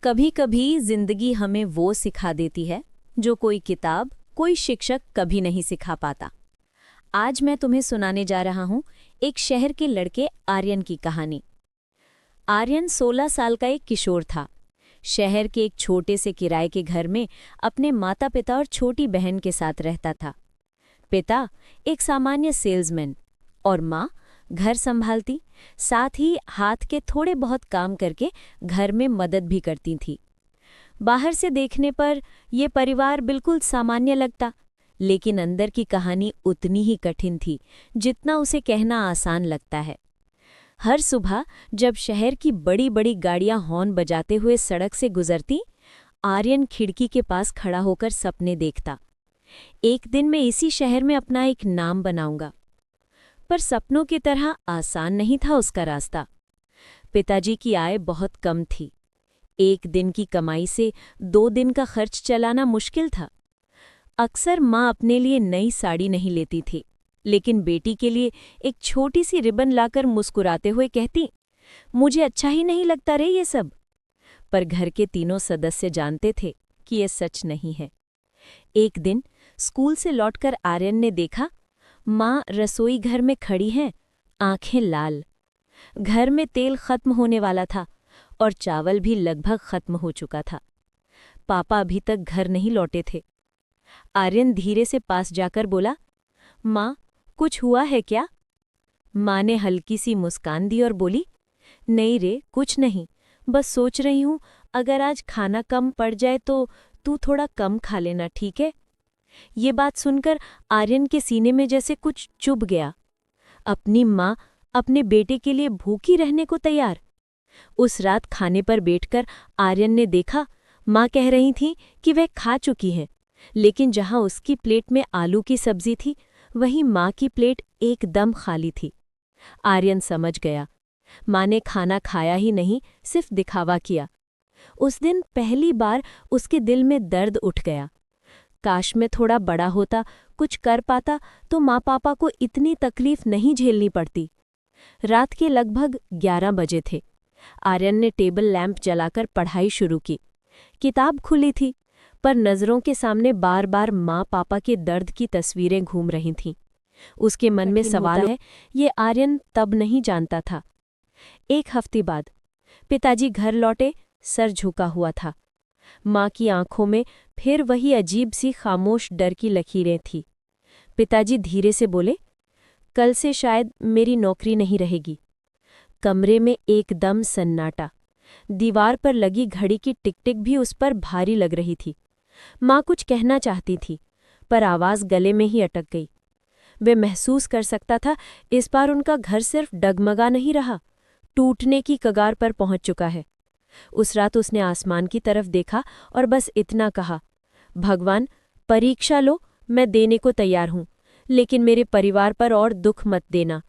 कभी कभी जिंदगी हमें वो सिखा देती है जो कोई किताब, कोई शिक्षक कभी नहीं सिखा पाता। आज मैं तुम्हें सुनाने जा रहा हूं एक शहर के लड़के आर्यन की कहानी। आर्यन 16 साल का एक किशोर था। शहर के एक छोटे से किराए के घर में अपने माता पिता और छोटी बहन के साथ रहता था। पिता एक सामान्य सेल्समैन और माँ घर संभालती, साथ ही हाथ के थोड़े बहुत काम करके घर में मदद भी करती थी। बाहर से देखने पर यह परिवार बिल्कुल सामान्य लगता, लेकिन अंदर की कहानी उतनी ही कठिन थी जितना उसे कहना आसान लगता है। हर सुबह जब शहर की बड़ी बड़ी गाड़ियां हॉर्न बजाते हुए सड़क से गुजरती, आर्यन खिड़की के पास खड़ा होकर सपने देखता। एक दिन मैं इसी शहर में अपना एक नाम बनाऊंगा। पर सपनों की तरह आसान नहीं था उसका रास्ता। पिताजी की आय बहुत कम थी। एक दिन की कमाई से 2 दिन का खर्च चलाना मुश्किल था। अक्सर माँ अपने लिए नई साड़ी नहीं लेती थी, लेकिन बेटी के लिए एक छोटी सी रिबन लाकर मुस्कुराते हुए कहती, मुझे अच्छा ही नहीं लगता रे ये सब। पर घर के तीनों सदस्य जानते थे कि ये सच नहीं है। एक दिन स्कूल से लौटकर आर्यन ने देखा, माँ रसोई घर में खड़ी हैं, आंखें लाल। घर में तेल खत्म होने वाला था और चावल भी लगभग खत्म हो चुका था। पापा अभी तक घर नहीं लौटे थे। आर्यन धीरे से पास जाकर बोला, माँ, कुछ हुआ है क्या? माँ ने हल्की सी मुस्कान दी और बोली, नहीं रे, कुछ नहीं, बस सोच रही हूँ अगर आज खाना कम पड़ जाए तो तू थोड़ा कम खा लेना, ठीक है? ये बात सुनकर आर्यन के सीने में जैसे कुछ चुभ गया। अपनी माँ अपने बेटे के लिए भूखी रहने को तैयार। उस रात खाने पर बैठकर आर्यन ने देखा, माँ कह रही थी कि वह खा चुकी है, लेकिन जहाँ उसकी प्लेट में आलू की सब्जी थी, वहीं माँ की प्लेट एकदम खाली थी। आर्यन समझ गया, माँ ने खाना खाया ही नहीं, सिर्फ दिखावा किया। उस दिन पहली बार उसके दिल में दर्द उठ गया। काश मैं थोड़ा बड़ा होता, कुछ कर पाता तो माँ पापा को इतनी तकलीफ नहीं झेलनी पड़ती। रात के लगभग 11 बजे थे। आर्यन ने टेबल लैंप जलाकर पढ़ाई शुरू की। किताब खुली थी, पर नज़रों के सामने बार बार माँ पापा के दर्द की तस्वीरें घूम रही थीं। उसके मन में सवाल है, ये आर्यन तब नहीं जानता था। एक हफ्ते बाद पिताजी घर लौटे, सर झुका हुआ था। माँ की आंखों में फिर वही अजीब सी खामोश डर की लकीरें थीं। पिताजी धीरे से बोले, कल से शायद मेरी नौकरी नहीं रहेगी। कमरे में एकदम सन्नाटा। दीवार पर लगी घड़ी की टिक-टिक भी उस पर भारी लग रही थी। माँ कुछ कहना चाहती थी, पर आवाज़ गले में ही अटक गई। वे महसूस कर सकता था, इस बार उनका घर सिर्फ डगमगा नहीं रहा, टूटने की कगार पर पहुंच चुका है। उस रात उसने आसमान की तरफ देखा और बस इतना कहा, भगवान, परीक्षा लो, मैं देने को तैयार हूं, लेकिन मेरे परिवार पर और दुख मत देना।